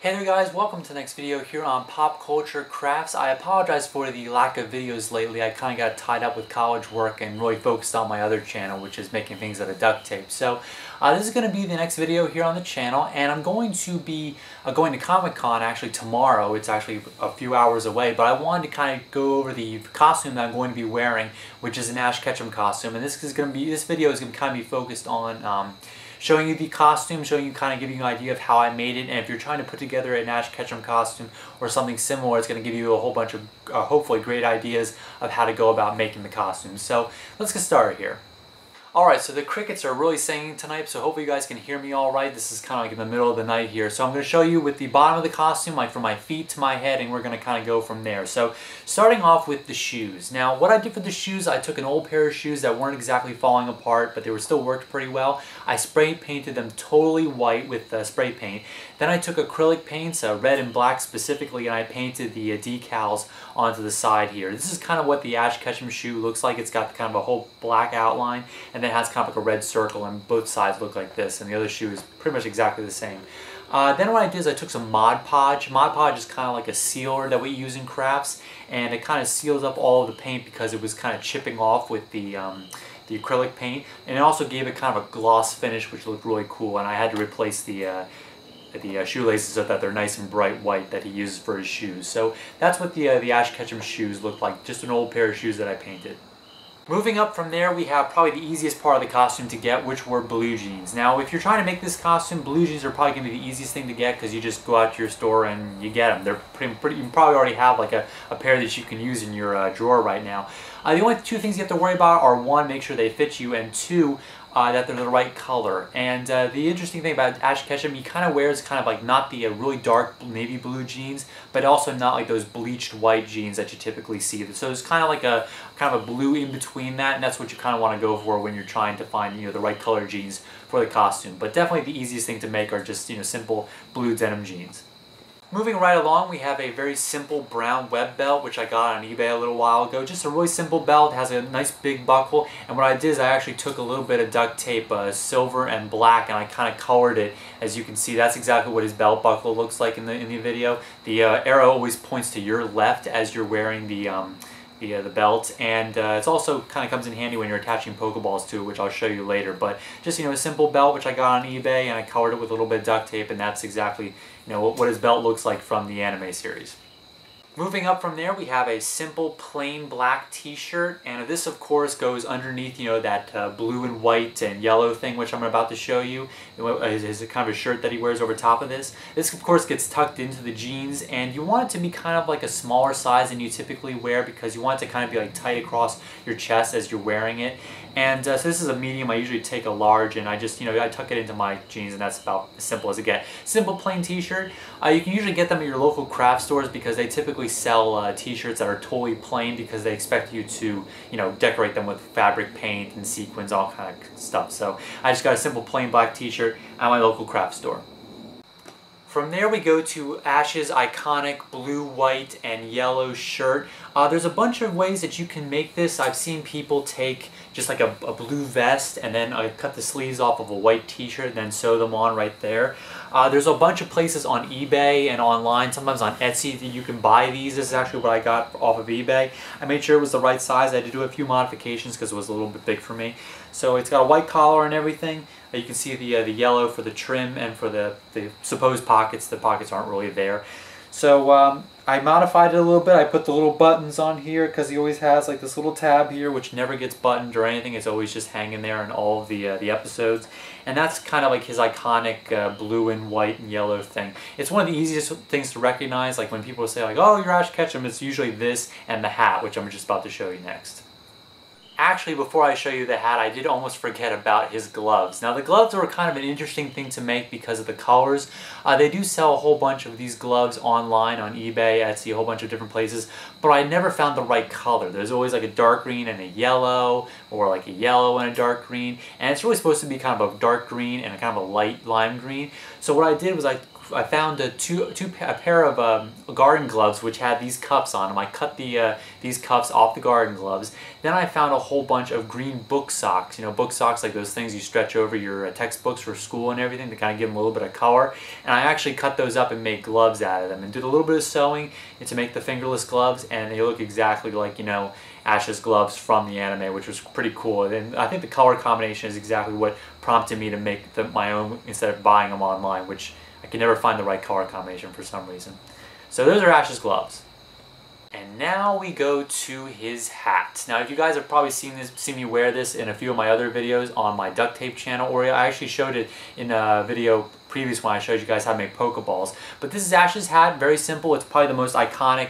Hey there guys, welcome to the next video here on PopCultureCrafts. I apologize for the lack of videos lately. I kind of got tied up with college work and really focused on my other channel, which is making things out of duct tape. So this is going to be the next video here on the channel, and I'm going to be going to Comic-Con actually tomorrow. It's actually a few hours away, but I wanted to kind of go over the costume that I'm going to be wearing, which is an Ash Ketchum costume. And this video is going to kind of be focused on showing you the costume, showing you, kind of giving you an idea of how I made it. And if you're trying to put together an Ash Ketchum costume or something similar, it's going to give you a whole bunch of hopefully great ideas of how to go about making the costume. So let's get started here. Alright, so the crickets are really singing tonight, so hopefully you guys can hear me alright. This is kind of like in the middle of the night here. So I'm going to show you with the bottom of the costume, like from my feet to my head, and we're going to kind of go from there. So starting off with the shoes. Now what I did for the shoes, I took an old pair of shoes that weren't exactly falling apart, but they were still worked pretty well. I spray painted them totally white with spray paint. Then I took acrylic paints, red and black specifically, and I painted the decals onto the side here. This is kind of what the Ash Ketchum shoe looks like. It's got kind of a whole black outline, and then it has kind of like a red circle, and both sides look like this, and the other shoe is pretty much exactly the same. Then what I did is I took some Mod Podge. Mod Podge is kind of like a sealer that we use in crafts, and it kind of seals up all of the paint because it was kind of chipping off with the acrylic paint, and it also gave it kind of a gloss finish, which looked really cool. And I had to replace the shoelaces so that they're nice and bright white that he uses for his shoes. So that's what the Ash Ketchum shoes look like, just an old pair of shoes that I painted. Moving up from there, we have probably the easiest part of the costume to get, which were blue jeans. Now, if you're trying to make this costume, blue jeans are probably going to be the easiest thing to get because you just go out to your store and you get them. They're pretty. You probably already have like a pair that you can use in your drawer right now. The only two things you have to worry about are, one, make sure they fit you, and two, that they're the right color. And the interesting thing about Ash Ketchum, he kind of wears kind of like not the really dark navy blue jeans, but also not like those bleached white jeans that you typically see. So it's kind of like a blue in between that, and that's what you kind of want to go for when you're trying to find, you know, the right color jeans for the costume. But definitely the easiest thing to make are just, you know, simple blue denim jeans. Moving right along, we have a very simple brown web belt, which I got on eBay a little while ago. Just a really simple belt. It has a nice big buckle, and what I did is I actually took a little bit of duct tape, silver and black, and I kind of colored it. As you can see, that's exactly what his belt buckle looks like in the video. The arrow always points to your left as you're wearing the belt, and it's also kind of comes in handy when you're attaching Pokeballs to it, which I'll show you later. But just, you know, a simple belt which I got on eBay, and I colored it with a little bit of duct tape, and that's exactly, you know, what his belt looks like from the anime series. Moving up from there, we have a simple plain black t-shirt, and this of course goes underneath, you know, that blue and white and yellow thing which I'm about to show you. Is a kind of a shirt that he wears over top of this. This of course gets tucked into the jeans, and you want it to be kind of like a smaller size than you typically wear because you want it to kind of be like tight across your chest as you're wearing it. And so this is a medium. I usually take a large, and I just, you know, I tuck it into my jeans, and that's about as simple as it gets. Simple plain t-shirt. You can usually get them at your local craft stores because they typically sell t-shirts that are totally plain because they expect you to, you know, decorate them with fabric paint and sequins, all kind of stuff. So I just got a simple plain black t-shirt at my local craft store. From there we go to Ash's iconic blue, white, and yellow shirt. There's a bunch of ways that you can make this. I've seen people take just like a blue vest and then cut the sleeves off of a white t-shirt and then sew them on right there. There's a bunch of places on eBay and online, sometimes on Etsy, that you can buy these. This is actually what I got off of eBay. I made sure it was the right size. I had to do a few modifications because it was a little bit big for me. So it's got a white collar and everything. You can see the yellow for the trim and for the supposed pockets. The pockets aren't really there. So I modified it a little bit. I put the little buttons on here because he always has like this little tab here which never gets buttoned or anything. It's always just hanging there in all of the episodes. And that's kind of like his iconic blue and white and yellow thing. It's one of the easiest things to recognize. Like when people say like, oh, you're Ash Ketchum, it's usually this and the hat, which I'm just about to show you next. Actually, before I show you the hat, I did almost forget about his gloves. Now, the gloves were kind of an interesting thing to make because of the colors. They do sell a whole bunch of these gloves online on eBay, Etsy, a whole bunch of different places, but I never found the right color. There's always like a dark green and a yellow, or like a yellow and a dark green, and it's really supposed to be kind of a dark green and a kind of a light lime green. So what I did was I I found a pair of garden gloves which had these cuffs on them. I cut these cuffs off the garden gloves. Then I found a whole bunch of green book socks. You know, book socks like those things you stretch over your textbooks for school and everything to kind of give them a little bit of color. And I actually cut those up and made gloves out of them and did a little bit of sewing to make the fingerless gloves, and they look exactly like, you know, Ash's gloves from the anime, which was pretty cool. And I think the color combination is exactly what prompted me to make my own instead of buying them online, which I can never find the right color combination for some reason. So those are Ash's gloves. And now we go to his hat. Now, if you guys have probably seen me wear this in a few of my other videos on my duct tape channel, or I actually showed it in a video previous when I showed you guys how to make Pokeballs. But this is Ash's hat, very simple. It's probably the most iconic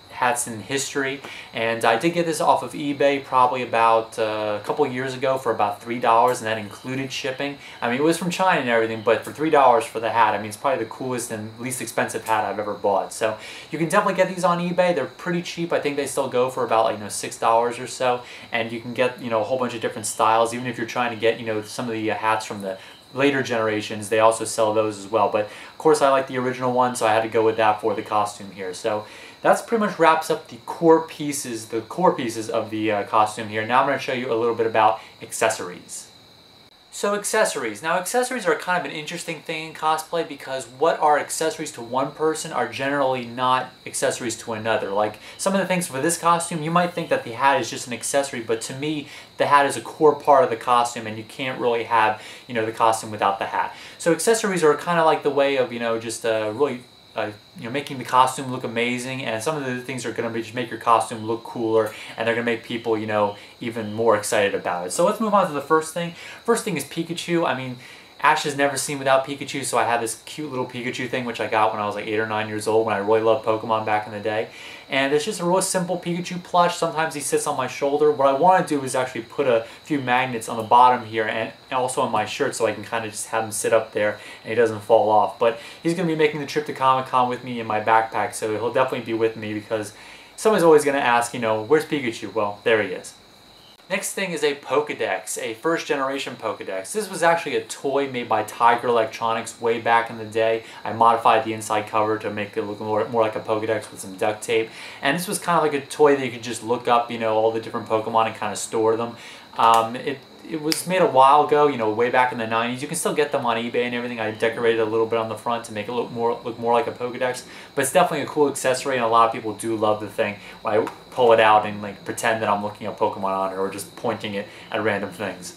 hats in history, and I did get this off of eBay probably about a couple years ago for about $3, and that included shipping. I mean, it was from China and everything, but for $3 for the hat, I mean, it's probably the coolest and least expensive hat I've ever bought. So you can definitely get these on eBay. They're pretty cheap. I think they still go for about, like, you know, $6 or so, and you can get, you know, a whole bunch of different styles. Even if you're trying to get, you know, some of the hats from the later generations, they also sell those as well. But of course I like the original one, so I had to go with that for the costume here. So that's pretty much wraps up the core pieces of the costume here. Now I'm going to show you a little bit about accessories. So accessories. Now accessories are kind of an interesting thing in cosplay, because what are accessories to one person are generally not accessories to another. Like some of the things for this costume, you might think that the hat is just an accessory, but to me the hat is a core part of the costume, and you can't really have, you know, the costume without the hat. So accessories are kind of like the way of, you know, just really you know, making the costume look amazing, and some of the things are going to just make your costume look cooler, and they're going to make people, you know, even more excited about it. So let's move on to the first thing. First thing is Pikachu. I mean, Ash is never seen without Pikachu, so I have this cute little Pikachu thing which I got when I was like 8 or 9 years old, when I really loved Pokemon back in the day. And it's just a real simple Pikachu plush. Sometimes he sits on my shoulder. What I want to do is actually put a few magnets on the bottom here and also on my shirt, so I can kind of just have him sit up there and he doesn't fall off. But he's going to be making the trip to Comic-Con with me in my backpack, so he'll definitely be with me, because someone's always going to ask, you know, where's Pikachu? Well, there he is. Next thing is a Pokedex, a first generation Pokedex. This was actually a toy made by Tiger Electronics way back in the day. I modified the inside cover to make it look more like a Pokedex with some duct tape. And this was kind of like a toy that you could just look up, you know, all the different Pokemon and kind of store them. It was made a while ago, you know, way back in the 90s. You can still get them on eBay and everything. I decorated a little bit on the front to make it look more like a Pokedex. But it's definitely a cool accessory, and a lot of people do love the thing. When I pull it out and like pretend that I'm looking at Pokemon on it, or just pointing it at random things.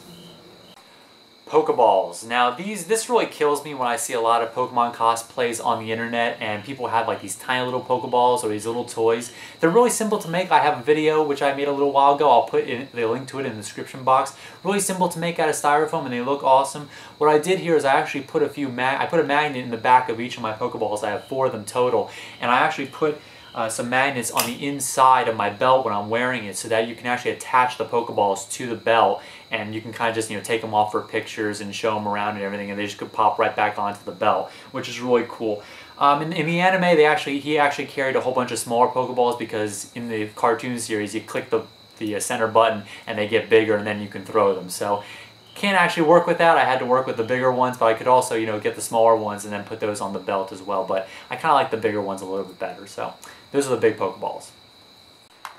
Pokeballs. Now this really kills me when I see a lot of Pokemon cosplays on the internet and people have like these tiny little Pokeballs or these little toys. They're really simple to make. I have a video which I made a little while ago. I'll put the link to it in the description box. Really simple to make out of styrofoam, and they look awesome. What I did here is I actually put I put a magnet in the back of each of my Pokeballs. I have 4 of them total, and I actually put some magnets on the inside of my belt when I'm wearing it, so that you can actually attach the Pokeballs to the belt, and you can kind of just, you know, take them off for pictures and show them around and everything, and they just could pop right back onto the belt, which is really cool. In the anime, he actually carried a whole bunch of smaller Pokeballs, because in the cartoon series you click the center button and they get bigger, and then you can throw them. So can't actually work with that. I had to work with the bigger ones, but I could also, you know, get the smaller ones and then put those on the belt as well. But I kind of like the bigger ones a little bit better. So those are the big Pokeballs.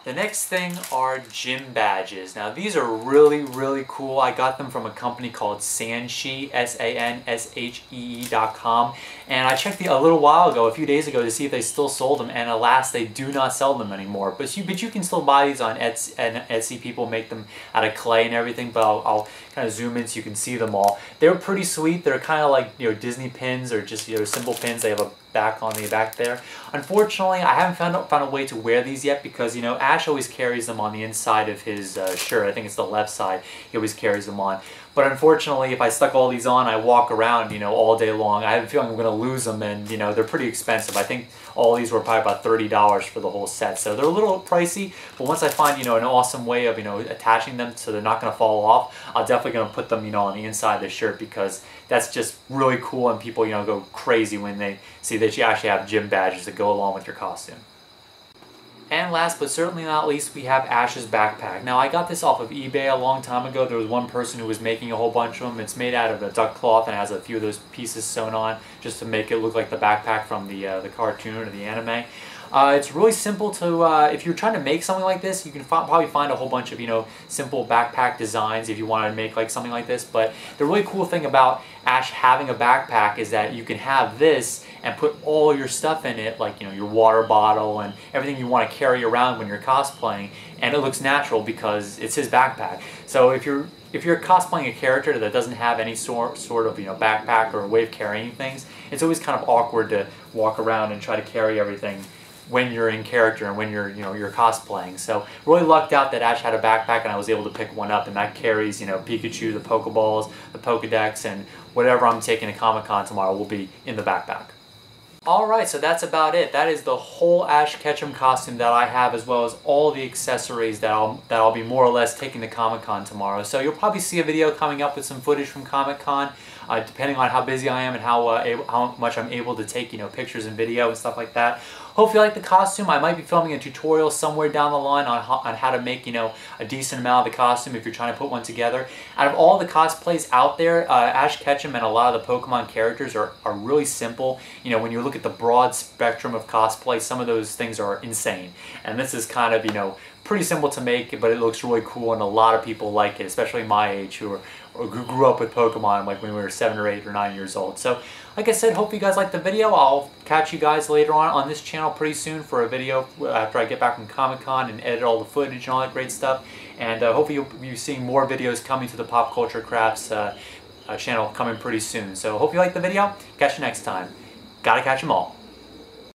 The next thing are gym badges. Now these are really, really cool. I got them from a company called Sanshee, SANSHEE.com, and I checked a little while ago, a few days ago, to see if they still sold them, and alas, they do not sell them anymore. But you can still buy these on Etsy, and Etsy people make them out of clay and everything, but I'll kind of zoom in so you can see them all. They're pretty sweet. They're kind of like, you know, Disney pins, or just, you know, simple pins. They have a back on the back there. Unfortunately, I haven't found a way to wear these yet, because, you know, Ash always carries them on the inside of his shirt. I think it's the left side he always carries them on. But unfortunately, if I stuck all these on, I walk around, you know, all day long, I have a feeling I'm going to lose them, and, you know, they're pretty expensive. I think all these were probably about $30 for the whole set, so they're a little pricey, but once I find, you know, an awesome way of, you know, attaching them so they're not going to fall off, I'm definitely going to put them, you know, on the inside of the shirt, because that's just really cool, and people, you know, go crazy when they see that you actually have gym badges that go along with your costume. And last but certainly not least, we have Ash's backpack. Now I got this off of eBay a long time ago. There was one person who was making a whole bunch of them. It's made out of a duck cloth and has a few of those pieces sewn on just to make it look like the backpack from the cartoon or the anime. It's really simple to, if you're trying to make something like this, you can probably find a whole bunch of, simple backpack designs if you want to make like something like this. But the really cool thing about Ash having a backpack is that you can have this and put all your stuff in it, like, your water bottle and everything you want to carry around when you're cosplaying, and it looks natural because it's his backpack. So if you're cosplaying a character that doesn't have any sort of backpack or way of carrying things, it's always kind of awkward to walk around and try to carry everything when you're in character and when you're cosplaying. So really lucked out that Ash had a backpack and I was able to pick one up, and that carries Pikachu, the Pokeballs, the Pokedex, and whatever I'm taking to Comic-Con tomorrow will be in the backpack. Alright, so that's about it. That is the whole Ash Ketchum costume that I have, as well as all the accessories that I'll be more or less taking to Comic-Con tomorrow. So you'll probably see a video coming up with some footage from Comic-Con, depending on how busy I am and how much I'm able to take pictures and video and stuff like that. Hope you like the costume. I might be filming a tutorial somewhere down the line on how to make a decent amount of the costume if you're trying to put one together. Out of all the cosplays out there, Ash Ketchum and a lot of the Pokemon characters are really simple. When you look at the broad spectrum of cosplay, some of those things are insane. And this is kind of, pretty simple to make, but it looks really cool, and a lot of people like it, especially my age who grew up with Pokemon like when we were 7 or 8 or 9 years old. So like I said, hope you guys liked the video. I'll catch you guys later on this channel pretty soon for a video after I get back from Comic-Con and edit all the footage and all that great stuff. And hopefully you'll be seeing more videos coming to the PopCultureCrafts channel coming pretty soon. So hope you liked the video. Catch you next time. Gotta catch 'em all.